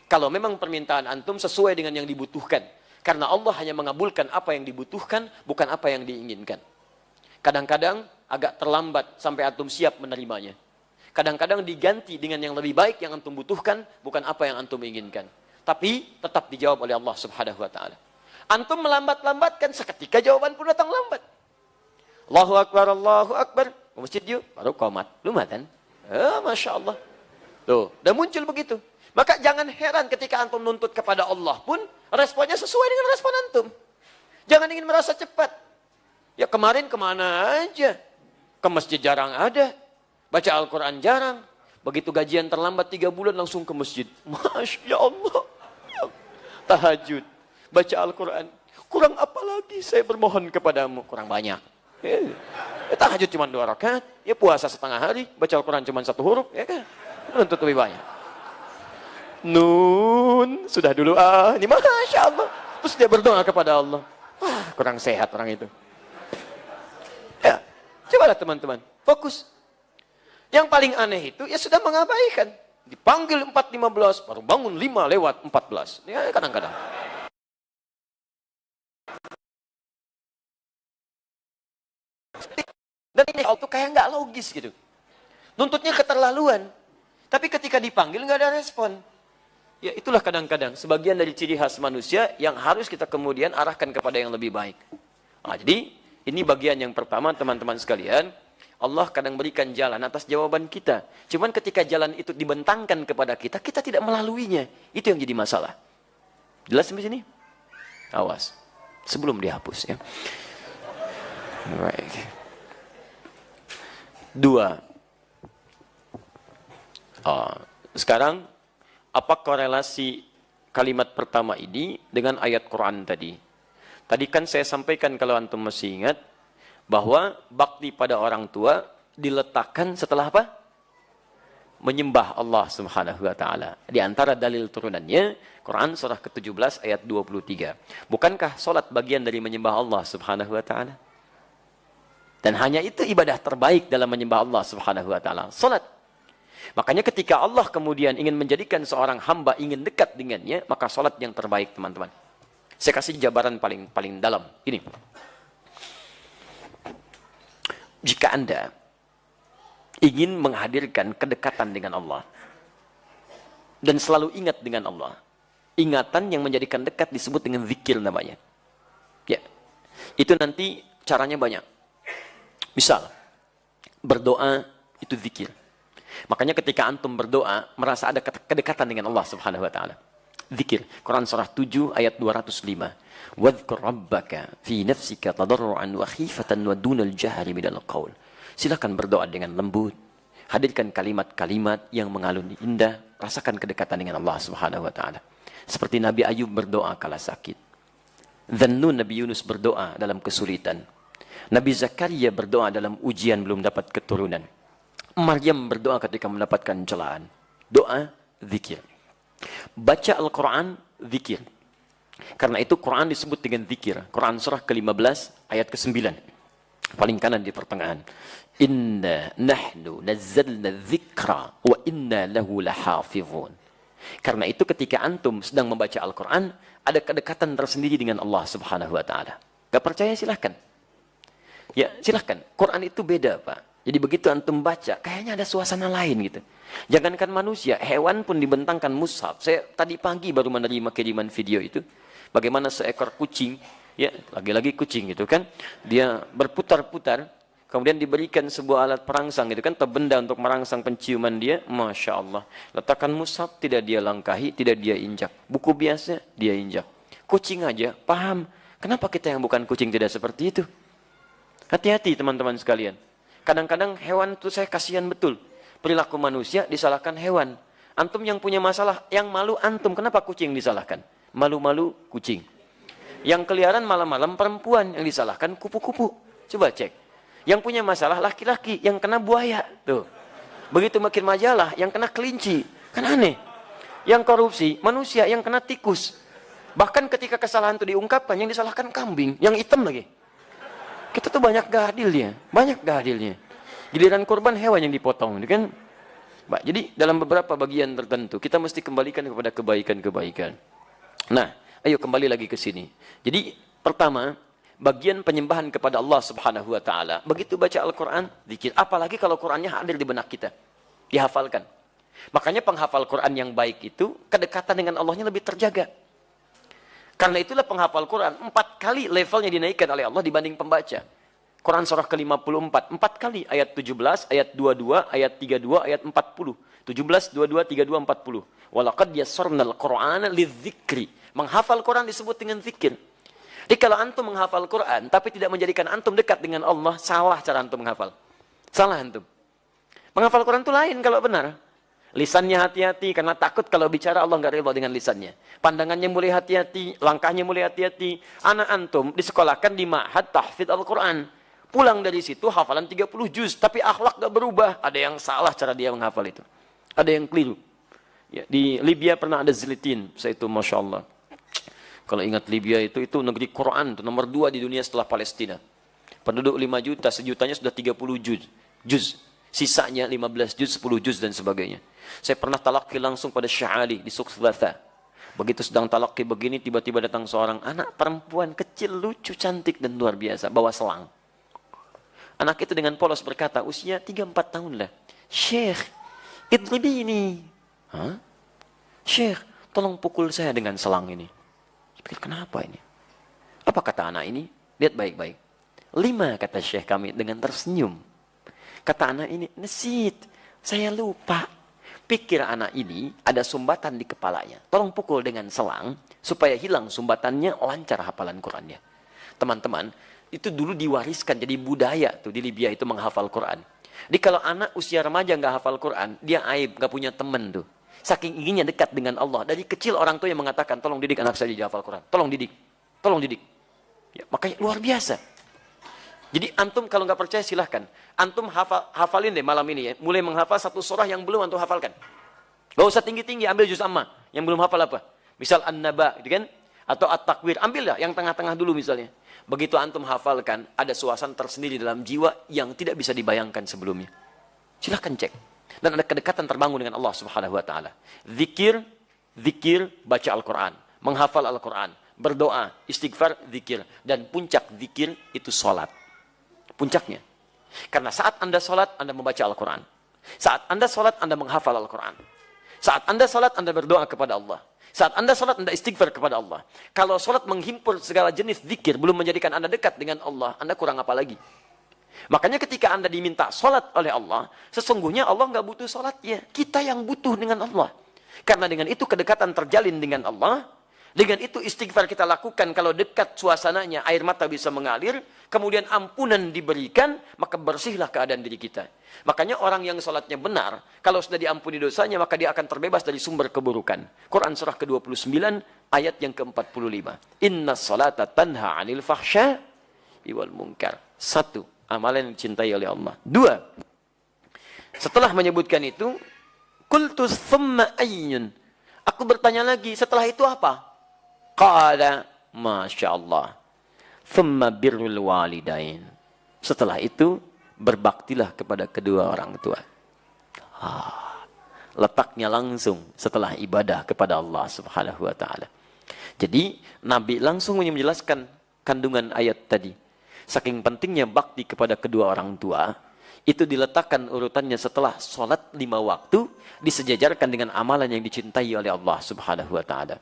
Kalau memang permintaan antum sesuai dengan yang dibutuhkan. Karena Allah hanya mengabulkan apa yang dibutuhkan, bukan apa yang diinginkan. Kadang-kadang agak terlambat sampai antum siap menerimanya. Kadang-kadang diganti dengan yang lebih baik yang antum butuhkan, bukan apa yang antum inginkan. Tapi tetap dijawab oleh Allah Subhanahu wa taala. Antum melambat-lambatkan, seketika jawaban pun datang lambat. Allahu Akbar, Allahu Akbar. Ke masjid yuk, baru qomat. Lumatan. Masya Allah. Tuh, udah muncul begitu. Maka jangan heran ketika antum nuntut kepada Allah pun, responnya sesuai dengan respon antum. Jangan ingin merasa cepat. Ya kemarin kemana aja? Ke masjid jarang ada. Baca Al-Quran jarang. Begitu gajian terlambat 3 bulan langsung ke masjid. Masya Allah. Tahajud. Baca Al-Quran. Kurang apa lagi saya bermohon kepadamu? Kurang banyak. Tahajud cuma 2 rakaat. Ya puasa setengah hari. Baca Al-Quran cuma 1 huruf. Ya kan? Nuntut lebih banyak. Nun. Sudah dulu. Ini Masya Allah. Terus dia berdoa kepada Allah. Wah, kurang sehat orang itu. Ya. Cobalah teman-teman. Fokus. Yang paling aneh itu, ya sudah mengabaikan. Dipanggil 4.15, baru bangun 5:14. Ya kadang-kadang. Dan ini itu kayak nggak logis gitu. Nuntutnya keterlaluan. Tapi ketika dipanggil nggak ada respon. Ya itulah kadang-kadang sebagian dari ciri khas manusia yang harus kita kemudian arahkan kepada yang lebih baik. Nah, jadi ini bagian yang pertama teman-teman sekalian. Allah kadang berikan jalan atas jawaban kita. Cuman ketika jalan itu dibentangkan kepada kita, kita tidak melaluinya. Itu yang jadi masalah. Jelas sampai sini? Awas. Sebelum dihapus ya. Baik. 2. Sekarang, apa korelasi kalimat pertama ini dengan ayat Quran tadi? Tadi kan saya sampaikan kalau antum masih ingat, bahwa bakti pada orang tua diletakkan setelah apa? Menyembah Allah Subhanahu wa taala. Di antara dalil turunannya Quran surah ke-17 ayat 23. Bukankah salat bagian dari menyembah Allah Subhanahu wa taala? Dan hanya itu ibadah terbaik dalam menyembah Allah Subhanahu wa taala, salat. Makanya ketika Allah kemudian ingin menjadikan seorang hamba ingin dekat dengannya, maka salat yang terbaik, teman-teman. Saya kasih jabaran paling dalam. Ini. Jika Anda ingin menghadirkan kedekatan dengan Allah dan selalu ingat dengan Allah, ingatan yang menjadikan dekat disebut dengan zikir namanya. Ya. Itu nanti caranya banyak. Misal, berdoa itu zikir. Makanya ketika antum berdoa, merasa ada kedekatan dengan Allah Subhanahu wa taala. Zikir. Quran surah 7 ayat 205. Wadhkur rabbaka fi nafsika tadarruan wa khifatan wa dunal jahri minal qaul. Silakan berdoa dengan lembut. Hadirkan kalimat-kalimat yang mengalun indah. Rasakan kedekatan dengan Allah Subhanahu wa taala. Seperti Nabi Ayub berdoa kala sakit. Dhannun Nabi Yunus berdoa dalam kesulitan. Nabi Zakaria berdoa dalam ujian belum dapat keturunan. Maryam berdoa ketika mendapatkan celaan. Doa, zikir. Baca Al-Quran, zikir. Karena itu Quran disebut dengan zikir. Quran surah ke-15 ayat ke-9. Paling kanan di pertengahan. Inna nahnu nazzalna dzikra wa inna lahu lahafizun. Karena itu ketika antum sedang membaca Al-Quran, ada kedekatan tersendiri dengan Allah Subhanahu wa taala. Gak percaya silahkan. Ya, silahkan. Quran itu beda, Pak. Jadi begitu antum baca, kayaknya ada suasana lain gitu. Jangankan manusia, hewan pun dibentangkan mushaf. Saya tadi pagi baru menerima kiriman video itu. Bagaimana seekor kucing, ya lagi-lagi kucing gitu kan. Dia berputar-putar, kemudian diberikan sebuah alat perangsang gitu kan. Atau benda untuk merangsang penciuman dia. Masya Allah. Letakkan mushaf, tidak dia langkahi, tidak dia injak. Buku biasa, dia injak. Kucing aja, paham. Kenapa kita yang bukan kucing tidak seperti itu? Hati-hati teman-teman sekalian. Kadang-kadang hewan itu saya kasihan betul. Perilaku manusia disalahkan hewan. Antum yang punya masalah, yang malu antum. Kenapa kucing disalahkan? Malu-malu kucing. Yang keliaran malam-malam perempuan, yang disalahkan kupu-kupu. Coba cek. Yang punya masalah laki-laki, yang kena buaya. Tuh. Begitu makin majalah, yang kena kelinci. Kan aneh. Yang korupsi, manusia, yang kena tikus. Bahkan ketika kesalahan itu diungkapkan, yang disalahkan kambing. Yang hitam lagi. Kita tuh banyak gak adilnya, banyak gak adilnya. Giliran korban hewan yang dipotong, kan? Jadi dalam beberapa bagian tertentu kita mesti kembalikan kepada kebaikan-kebaikan. Nah, ayo kembali lagi ke sini. Jadi pertama, bagian penyembahan kepada Allah Subhanahu wa taala. Begitu baca Al-Qur'an, zikir. Apalagi kalau Qur'annya hadir di benak kita. Dihafalkan. Makanya penghafal Qur'an yang baik itu kedekatan dengan Allahnya lebih terjaga. Karena itulah penghafal Quran 4 kali levelnya dinaikkan oleh Allah dibanding pembaca. Quran surah ke-54, 4 kali ayat 17, ayat 22, ayat 32, ayat 40. 17, 22, 32, 40. Walaqad yassarnal Qur'ana lidzikri. Menghafal Quran disebut dengan zikir. Jadi kalau antum menghafal Quran tapi tidak menjadikan antum dekat dengan Allah, salah cara antum menghafal. Salah antum. Menghafal Quran itu lain kalau benar. Lisannya hati-hati karena takut kalau bicara Allah nggak ridha dengan lisannya. Pandangannya mulai hati-hati, langkahnya mulai hati-hati. Anak antum disekolahkan di ma'had tahfidz Al-Quran. Pulang dari situ hafalan 30 juz, tapi akhlak nggak berubah. Ada yang salah cara dia menghafal itu. Ada yang keliru. Ya, di Libya pernah ada zilitin, saya itu Masya Allah. Kalau ingat Libya itu negeri Quran, itu nomor 2 di dunia setelah Palestina. Penduduk 5 juta, sejutanya sudah 30 juz. Sisanya 15 juz, 10 juz dan sebagainya. Saya pernah talaqi langsung pada Syekh Ali di Suqslatha. Begitu sedang talaqi begini, tiba-tiba datang seorang anak perempuan kecil, lucu, cantik dan luar biasa, bawa selang. Anak itu dengan polos berkata, usia 3-4 tahun lah. Syekh, idribini. Hah? Syekh, tolong pukul saya dengan selang ini. Saya pikir, kenapa ini? Apa kata anak ini? Lihat baik-baik. 5 kata Syekh kami dengan tersenyum. Kata anak ini, nesit, saya lupa. Pikir anak ini ada sumbatan di kepalanya. Tolong pukul dengan selang, supaya hilang sumbatannya, lancar hafalan Qurannya. Teman-teman, itu dulu diwariskan jadi budaya tuh di Libya itu menghafal Quran. Jadi kalau anak usia remaja nggak hafal Quran, dia aib, nggak punya teman tuh. Saking inginnya dekat dengan Allah. Dari kecil orang tua yang mengatakan, tolong didik anak saya jadi hafal Quran. Tolong didik. Tolong didik. Ya, makanya luar biasa. Jadi antum kalau nggak percaya silahkan. Antum hafalin deh malam ini ya. Mulai menghafal satu surah yang belum antum hafalkan. Gak usah tinggi-tinggi, ambil juz amma. Yang belum hafal apa? Misal An-Naba, gitu kan? Atau At-Takwir. Ambil lah yang tengah-tengah dulu misalnya. Begitu antum hafalkan, ada suasana tersendiri dalam jiwa yang tidak bisa dibayangkan sebelumnya. Silahkan cek. Dan ada kedekatan terbangun dengan Allah Subhanahu wa taala. Zikir, baca Al-Quran. Menghafal Al-Quran. berdoa, istighfar, zikir. Dan puncak zikir itu sholat. Puncaknya. Karena saat Anda sholat, Anda membaca Al-Quran. Saat Anda sholat, Anda menghafal Al-Quran. Saat Anda sholat, Anda berdoa kepada Allah. Saat Anda sholat, Anda istighfar kepada Allah. Kalau sholat menghimpun segala jenis zikir, belum menjadikan Anda dekat dengan Allah, Anda kurang apa lagi? Makanya ketika Anda diminta sholat oleh Allah, sesungguhnya Allah nggak butuh sholatnya. Kita yang butuh dengan Allah. Karena dengan itu kedekatan terjalin dengan Allah. Dengan itu istighfar kita lakukan. Kalau dekat suasananya, air mata bisa mengalir. Kemudian ampunan diberikan, maka bersihlah keadaan diri kita. Makanya orang yang sholatnya benar, kalau sudah diampuni dosanya, maka dia akan terbebas dari sumber keburukan. Quran surah ke-29, ayat yang ke-45. Inna sholata tanha anil fahsya wal munkar. 1. Amalan yang dicintai oleh Allah. 2. Setelah menyebutkan itu, qultus thumma ayyun. Aku bertanya lagi, setelah itu apa? Qala, Masya Allah. Thumma birrul walidain. Setelah itu, berbaktilah kepada kedua orang tua. Letaknya langsung setelah ibadah kepada Allah Subhanahu wa ta'ala. Jadi, Nabi langsung menjelaskan kandungan ayat tadi. Saking pentingnya bakti kepada kedua orang tua, itu diletakkan urutannya setelah sholat 5 waktu, disejajarkan dengan amalan yang dicintai oleh Allah Subhanahu wa ta'ala.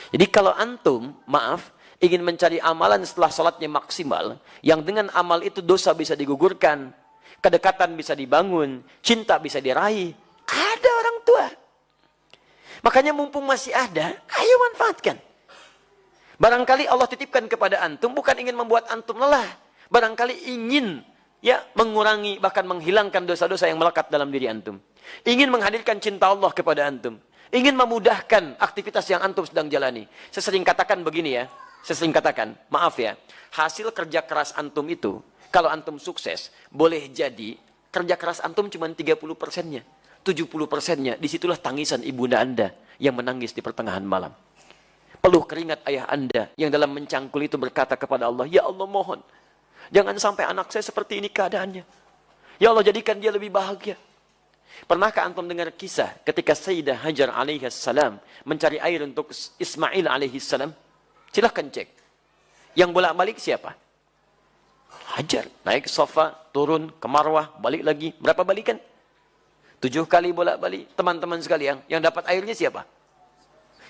Jadi kalau antum, maaf, ingin mencari amalan setelah sholatnya maksimal, yang dengan amal itu dosa bisa digugurkan, kedekatan bisa dibangun, cinta bisa diraih, ada orang tua. Makanya mumpung masih ada, ayo manfaatkan. Barangkali Allah titipkan kepada antum bukan ingin membuat antum lelah. Barangkali ingin mengurangi bahkan menghilangkan dosa-dosa yang melekat dalam diri antum. Ingin menghadirkan cinta Allah kepada antum. Ingin memudahkan aktivitas yang antum sedang jalani. Saya sering katakan begini ya. Saya sering katakan, maaf ya. Hasil kerja keras antum itu, kalau antum sukses, boleh jadi kerja keras antum cuma 30%-nya. 70%-nya, disitulah tangisan ibunda Anda yang menangis di pertengahan malam. Peluh keringat ayah Anda yang dalam mencangkul itu berkata kepada Allah, ya Allah mohon, jangan sampai anak saya seperti ini keadaannya. Ya Allah jadikan dia lebih bahagia. Pernahkah antum dengar kisah ketika Sayyidah Hajar alaihissalam mencari air untuk Ismail alaihissalam? Silahkan cek. Yang bolak-balik siapa? Hajar. Naik sofa, turun ke Marwah, balik lagi. Berapa balikan? 7 kali bolak-balik. Teman-teman sekalian, yang dapat airnya siapa?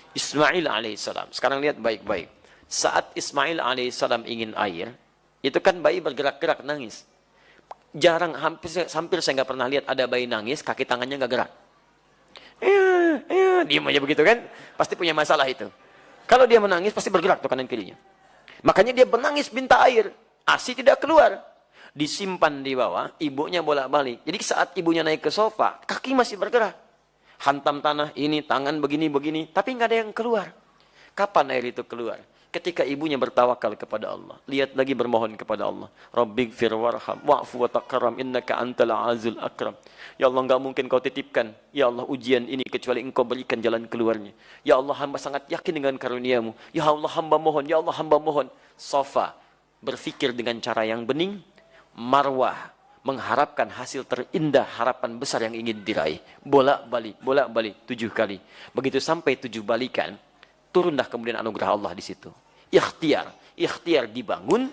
Ismail alaihissalam. Sekarang lihat baik-baik. Saat Ismail alaihissalam ingin air, itu kan bayi bergerak-gerak nangis. Jarang, hampir saya nggak pernah lihat ada bayi nangis, kaki tangannya nggak gerak. Diam aja begitu kan? Pasti punya masalah itu. Kalau dia menangis, pasti bergerak tuh kanan kirinya. Makanya dia menangis minta air. ASI tidak keluar. Disimpan di bawah, ibunya bolak-balik. Jadi saat ibunya naik ke sofa, kaki masih bergerak. Hantam tanah ini, tangan begini-begini, tapi nggak ada yang keluar. Kapan air itu keluar? Ketika ibunya bertawakal kepada Allah. Lihat lagi bermohon kepada Allah. Rabbighfir warham wa'fu wa takaram innaka antal azul akram. Ya Allah, enggak mungkin kau titipkan, ya Allah, ujian ini kecuali engkau berikan jalan keluarnya. Ya Allah, hamba sangat yakin dengan karuniamu. Ya Allah, hamba mohon. Ya Allah, hamba mohon. Sofa berfikir dengan cara yang bening. Marwah mengharapkan hasil terindah, harapan besar yang ingin diraih. Bolak-balik 7 kali. Begitu sampai 7 balikan, turunlah kemudian anugerah Allah di situ. Ikhtiar dibangun,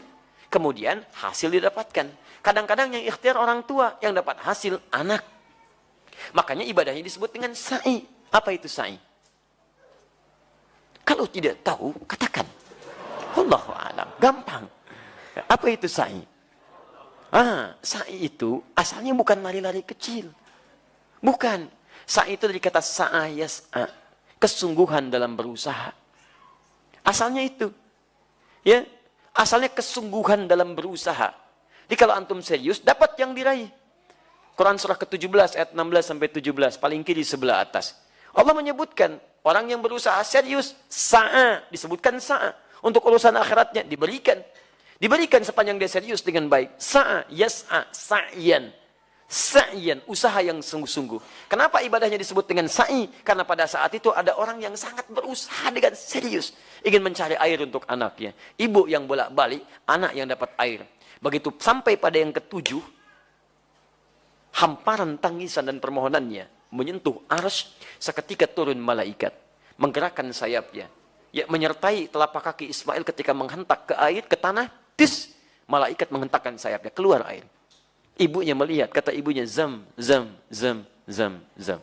kemudian hasil didapatkan. Kadang-kadang yang ikhtiar orang tua, yang dapat hasil anak. Makanya ibadahnya disebut dengan sa'i. Apa itu sa'i? Kalau tidak tahu, katakan. Wallahu a'lam. Gampang. Apa itu sa'i? Sa'i itu asalnya bukan lari-lari kecil. Bukan. Sa'i itu dari kata sa'a yas'a. Kesungguhan dalam berusaha. Asalnya itu. Ya, asalnya kesungguhan dalam berusaha. Jadi kalau antum serius, dapat yang diraih. Quran surah ke-17 ayat 16 sampai 17, paling kiri sebelah atas. Allah menyebutkan orang yang berusaha serius, sa'a, disebutkan sa'a. Untuk urusan akhiratnya diberikan. Diberikan sepanjang dia serius dengan baik. Sa'a, yas'a, sa'yan. Sa'yan, usaha yang sungguh-sungguh. Kenapa ibadahnya disebut dengan sa'i? Karena pada saat itu ada orang yang sangat berusaha dengan serius. Ingin mencari air untuk anaknya. Ibu yang bolak-balik, anak yang dapat air. Begitu sampai pada yang ke-7, hamparan tangisan dan permohonannya menyentuh arsy, seketika turun malaikat. Menggerakkan sayapnya. ya menyertai telapak kaki Ismail ketika menghentak ke air, ke tanah, tis, malaikat menghentakkan sayapnya, keluar air. Ibunya melihat, kata ibunya, zam, zam, zam, zam, zam.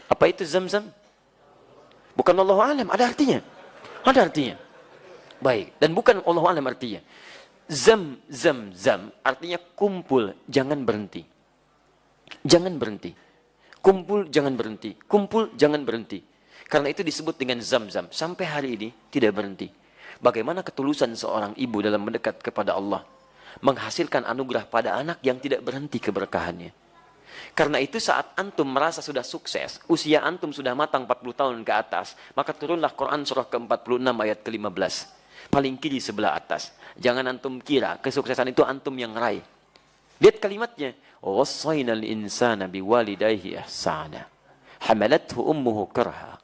Apa itu zam, zam? Bukan Allahu a'lam, ada artinya. Ada artinya. Baik, dan bukan Allahu a'lam artinya. Zam, zam, zam, artinya kumpul, jangan berhenti. Jangan berhenti. Kumpul, jangan berhenti. Kumpul, jangan berhenti. Karena itu disebut dengan zam-zam. Sampai hari ini tidak berhenti. Bagaimana ketulusan seorang ibu dalam mendekat kepada Allah. Menghasilkan anugerah pada anak yang tidak berhenti keberkahannya. Karena itu saat antum merasa sudah sukses, usia antum sudah matang 40 tahun ke atas, maka turunlah Quran surah ke-46 ayat ke-15. Paling kiri sebelah atas. Jangan antum kira kesuksesan itu antum yang raih. Lihat kalimatnya. Wassaynal insana biwalidayhi ihsana. Hamalathu ummuhu karha.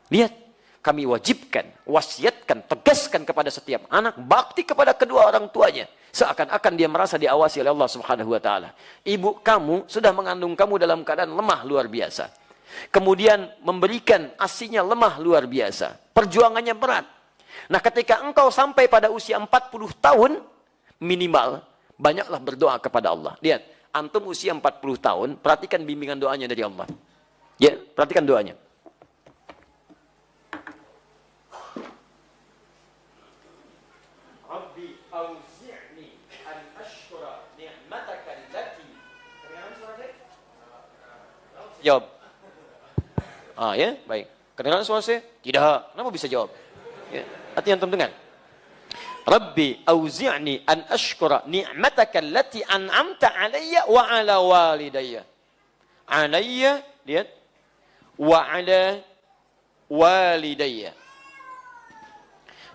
Lihat, kami wajibkan, wasiatkan, tegaskan kepada setiap anak bakti kepada kedua orang tuanya. Seakan-akan dia merasa diawasi oleh Allah Subhanahu wa taala. Ibu kamu sudah mengandung kamu dalam keadaan lemah luar biasa. Kemudian memberikan ASINya lemah luar biasa. Perjuangannya berat. Nah, ketika engkau sampai pada usia 40 tahun minimal, banyaklah berdoa kepada Allah. Lihat, antum usia 40 tahun, perhatikan bimbingan doanya dari Allah. Ya, perhatikan doanya. Rabbi auzi'ni an ashkura ni'mataka allati. Kedengaran suara saya? Jawab. Ya, baik. Kedengaran suara saya? Tidak. Kenapa bisa jawab? Ya, hati antum dengar. Rabbi auzi'ni an ashkura ni'mataka allati an'amta 'alayya wa 'ala walidayya. 'Alayya, lihat. Wa 'ala walidayya.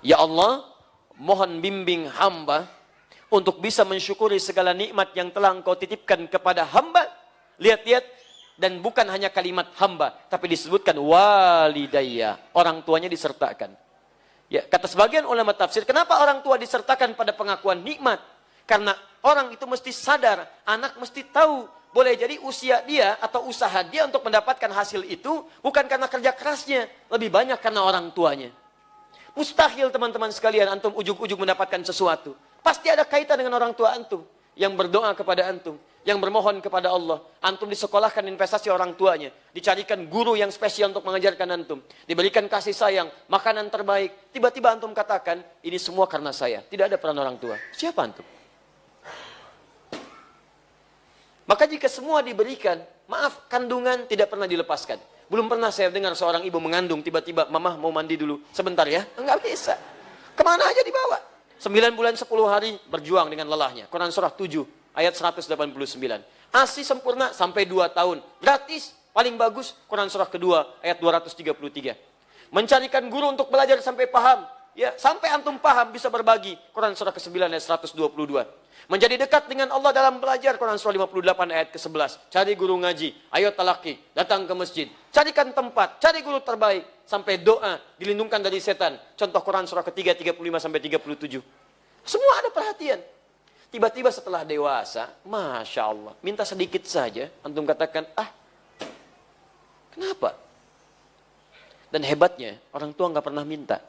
Ya Allah, mohon bimbing hamba untuk bisa mensyukuri segala nikmat yang telah Engkau titipkan kepada hamba. Lihat-lihat, dan bukan hanya kalimat hamba, tapi disebutkan walidayya, orang tuanya disertakan. Ya, kata sebagian ulama tafsir, kenapa orang tua disertakan pada pengakuan nikmat? Karena orang itu mesti sadar, anak mesti tahu, boleh jadi usia dia atau usaha dia untuk mendapatkan hasil itu bukan karena kerja kerasnya, lebih banyak karena orang tuanya. Mustahil teman-teman sekalian antum ujug-ujug mendapatkan sesuatu. Pasti ada kaitan dengan orang tua antum yang berdoa kepada antum, yang bermohon kepada Allah. Antum disekolahkan investasi orang tuanya, dicarikan guru yang spesial untuk mengajarkan antum, diberikan kasih sayang, makanan terbaik. Tiba-tiba antum katakan, ini semua karena saya. Tidak ada peran orang tua. Siapa antum? Maka jika semua diberikan, maaf, kandungan tidak pernah dilepaskan. Belum pernah saya dengar seorang ibu mengandung, tiba-tiba, mama mau mandi dulu, sebentar ya. Enggak bisa. Kemana aja dibawa. 9 bulan 10 hari berjuang dengan lelahnya. Quran surah 7 ayat 189. ASI sempurna sampai 2 tahun. Gratis, paling bagus Quran surah kedua ayat 233. Mencarikan guru untuk belajar sampai paham. Ya, sampai antum paham bisa berbagi. Quran surah ke-9 ayat 122. Menjadi dekat dengan Allah dalam belajar. Quran surah 58 ayat ke-11. Cari guru ngaji, ayo talaki, datang ke masjid. Carikan tempat, cari guru terbaik. Sampai doa, dilindungkan dari setan. Contoh Quran surah ke-3, 35 sampai 37. Semua ada perhatian. Tiba-tiba setelah dewasa, Masya Allah, minta sedikit saja. Antum katakan, kenapa? Dan hebatnya, orang tua nggak pernah minta.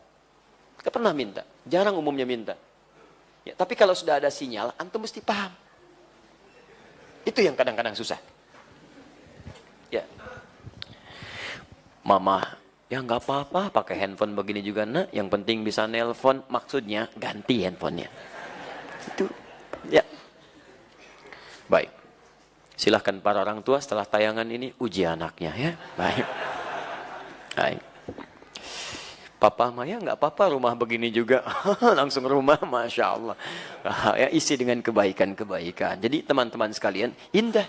Nggak pernah minta, jarang umumnya minta. Ya, tapi kalau sudah ada sinyal, antum mesti paham. Itu yang kadang-kadang susah. Ya, mama, ya nggak apa-apa, pakai handphone begini juga nak. Yang penting bisa nelpon, maksudnya ganti handphonenya. Itu, ya. Baik, silahkan para orang tua setelah tayangan ini uji anaknya ya. Baik, baik. Papa Maya nggak apa-apa rumah begini juga. Langsung rumah, Masya Allah. Ya, isi dengan kebaikan-kebaikan. Jadi teman-teman sekalian, indah.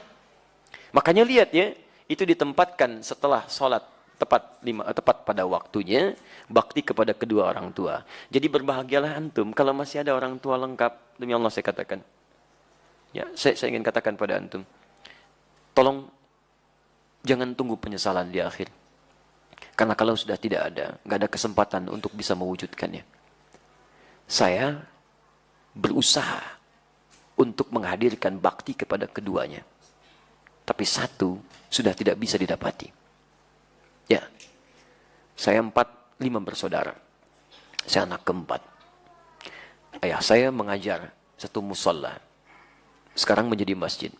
Makanya lihat ya, itu ditempatkan setelah sholat tepat pada waktunya, bakti kepada kedua orang tua. Jadi berbahagialah antum kalau masih ada orang tua lengkap. Demi Allah saya katakan. Ya, saya ingin katakan pada antum, tolong jangan tunggu penyesalan di akhir. Karena kalau sudah tidak ada, nggak ada kesempatan untuk bisa mewujudkannya. Saya berusaha untuk menghadirkan bakti kepada keduanya. Tapi satu sudah tidak bisa didapati. Ya, saya 4, 5 bersaudara. Saya anak keempat. Ayah saya mengajar satu musalla. Sekarang menjadi masjid.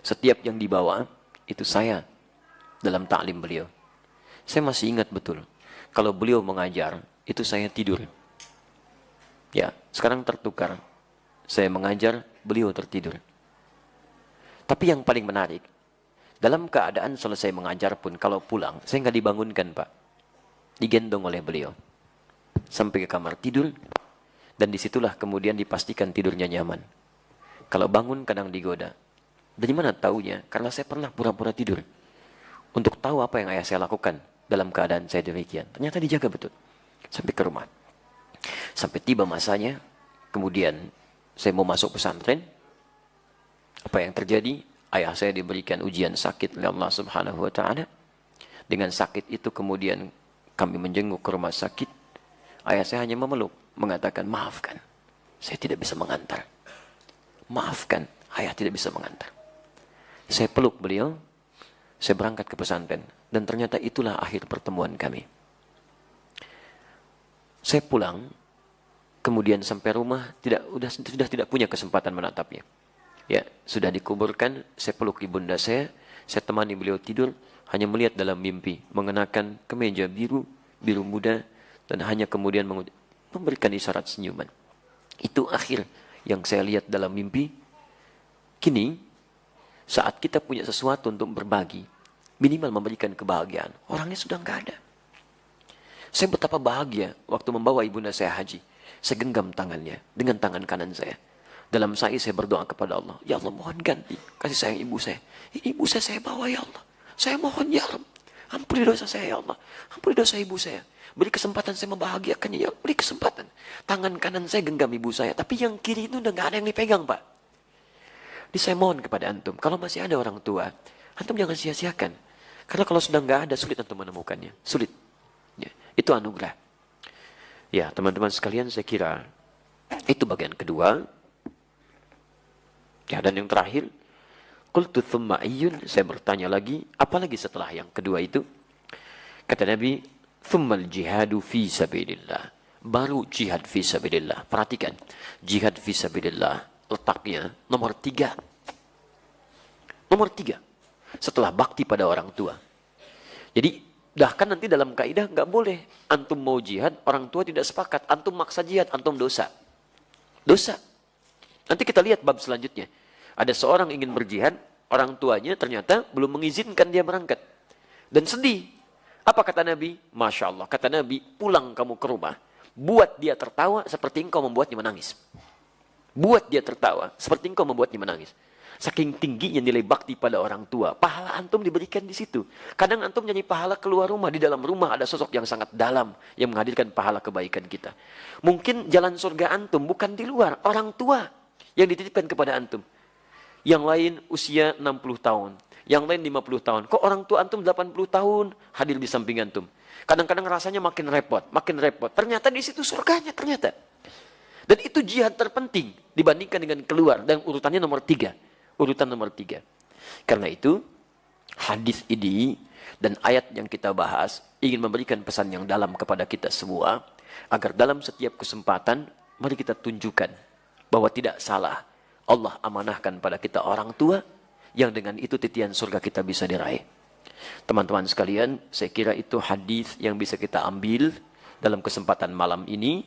Setiap yang dibawa, itu saya dalam taklim beliau. Saya masih ingat betul. Kalau beliau mengajar, itu saya tidur. Ya, sekarang tertukar. Saya mengajar, beliau tertidur. Tapi yang paling menarik, dalam keadaan selesai mengajar pun, kalau pulang, saya nggak dibangunkan, Pak. Digendong oleh beliau. Sampai ke kamar tidur, dan disitulah kemudian dipastikan tidurnya nyaman. Kalau bangun kadang digoda. Dari mana taunya? Karena saya pernah pura-pura tidur. Untuk tahu apa yang ayah saya lakukan dalam keadaan saya demikian. Ternyata dijaga betul. Sampai ke rumah. Sampai tiba masanya, kemudian saya mau masuk pesantren. Apa yang terjadi? Ayah saya diberikan ujian sakit oleh Allah Subhanahu wa Ta'ala. Dengan sakit itu kemudian kami menjenguk ke rumah sakit. Ayah saya hanya memeluk, mengatakan, maafkan, saya tidak bisa mengantar. Maafkan, ayah tidak bisa mengantar. Saya peluk beliau, saya berangkat ke pesantren, dan ternyata itulah akhir pertemuan kami. Saya pulang, kemudian sampai rumah sudah tidak punya kesempatan menatapnya. Ya, sudah dikuburkan, saya peluk ibunda saya temani beliau tidur, hanya melihat dalam mimpi, mengenakan kemeja biru muda, dan hanya kemudian memberikan isyarat senyuman. Itu akhir yang saya lihat dalam mimpi. Kini, saat kita punya sesuatu untuk berbagi, minimal memberikan kebahagiaan, orangnya sudah nggak ada. Saya betapa bahagia waktu membawa ibunda saya haji. Saya genggam tangannya dengan tangan kanan saya. Dalam sa'i saya berdoa kepada Allah, ya Allah mohon ganti kasih sayang ibu saya. Ini ibu saya bawa ya Allah. Saya mohon ya Allah, ampuni dosa saya ya Allah. Ampuni dosa ibu saya. Beri kesempatan saya membahagiakannya ya Allah. Beri kesempatan. Tangan kanan saya genggam ibu saya. Tapi yang kiri itu udah gak ada yang dipegang, Pak. Jadi saya mohon kepada antum, kalau masih ada orang tua, antum jangan sia-siakan. Karena kalau sudah gak ada, sulit antum menemukannya. Sulit. Ya, itu anugerah. Ya, teman-teman sekalian, saya kira itu bagian kedua. Ya, dan yang terakhir, qultu thumma ayyun, saya bertanya lagi, apalagi setelah yang kedua itu? Kata Nabi, thummal jihadu fi sabilillah. Baru jihad fi sabilillah. Perhatikan, jihad fi sabilillah letaknya nomor 3. Nomor 3. Setelah bakti pada orang tua. Jadi, bahkan nanti dalam kaidah nggak boleh antum mau jihad, orang tua tidak sepakat, antum maksa jihad, antum dosa. Dosa. Nanti kita lihat bab selanjutnya. Ada seorang ingin berjihad, orang tuanya ternyata belum mengizinkan dia berangkat. Dan sedih. Apa kata Nabi? Masya Allah. Kata Nabi, pulang kamu ke rumah. Buat dia tertawa seperti engkau membuatnya menangis. Buat dia tertawa seperti engkau membuatnya menangis. Saking tingginya nilai bakti pada orang tua. Pahala antum diberikan di situ. Kadang antum nyanyi pahala keluar rumah. Di dalam rumah ada sosok yang sangat dalam. Yang menghadirkan pahala kebaikan kita. Mungkin jalan surga antum bukan di luar. Orang tua yang dititipkan kepada antum. Yang lain usia 60 tahun. Yang lain 50 tahun. Kok orang tua antum 80 tahun hadir di samping antum? Kadang-kadang rasanya makin repot. Makin repot. Ternyata di situ surganya ternyata. Dan itu jihad terpenting dibandingkan dengan keluar. Dan urutannya nomor 3. Urutan nomor 3. Karena itu, hadis ini dan ayat yang kita bahas ingin memberikan pesan yang dalam kepada kita semua. Agar dalam setiap kesempatan, mari kita tunjukkan bahwa tidak salah. Allah amanahkan pada kita orang tua, yang dengan itu titian surga kita bisa diraih. Teman-teman sekalian, saya kira itu hadis yang bisa kita ambil dalam kesempatan malam ini.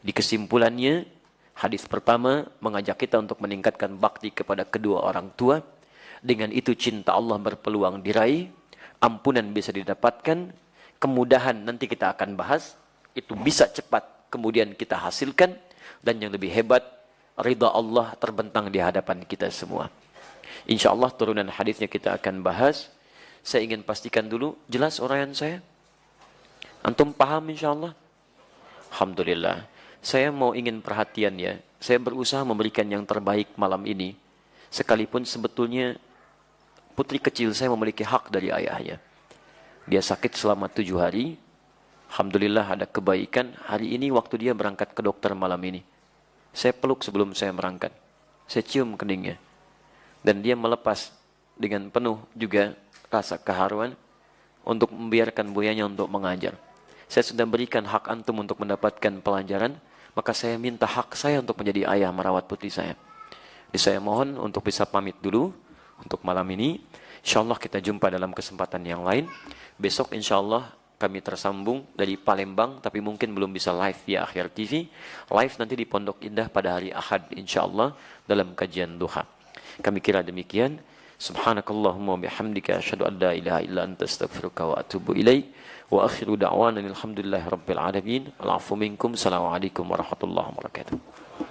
Di kesimpulannya, hadis pertama mengajak kita untuk meningkatkan bakti kepada kedua orang tua. Dengan itu cinta Allah berpeluang diraih, ampunan bisa didapatkan, kemudahan nanti kita akan bahas, itu bisa cepat kemudian kita hasilkan, dan yang lebih hebat, ridha Allah terbentang di hadapan kita semua. Insya Allah turunan hadisnya kita akan bahas. Saya ingin pastikan dulu, jelas uraian saya? Antum paham insya Allah? Alhamdulillah. Saya mau ingin perhatian ya. Saya berusaha memberikan yang terbaik malam ini. Sekalipun sebetulnya putri kecil saya memiliki hak dari ayahnya. Dia sakit selama 7 hari. Alhamdulillah ada kebaikan. Hari ini waktu dia berangkat ke dokter malam ini. Saya peluk sebelum saya berangkat. Saya cium keningnya. Dan dia melepas dengan penuh juga rasa keharuan untuk membiarkan buyanya untuk mengajar. saya sudah berikan hak antum untuk mendapatkan pelajaran, maka saya minta hak saya untuk menjadi ayah merawat putri saya. Jadi saya mohon untuk bisa pamit dulu untuk malam ini. InsyaAllah kita jumpa dalam kesempatan yang lain. Besok insyaAllah kami tersambung dari Palembang, tapi mungkin belum bisa live via Akhir TV. Live nanti di Pondok Indah pada hari Ahad insyaAllah dalam kajian duha. Kami kira demikian. Subhanakallahumma bihamdika asyhadu an la ilaha illa anta astaghfiruka wa atubu ilaik. Wa akhiru da'wana alhamdulillahi rabbil alamin. Al'afu minkum. Assalamualaikum warahmatullahi wabarakatuh.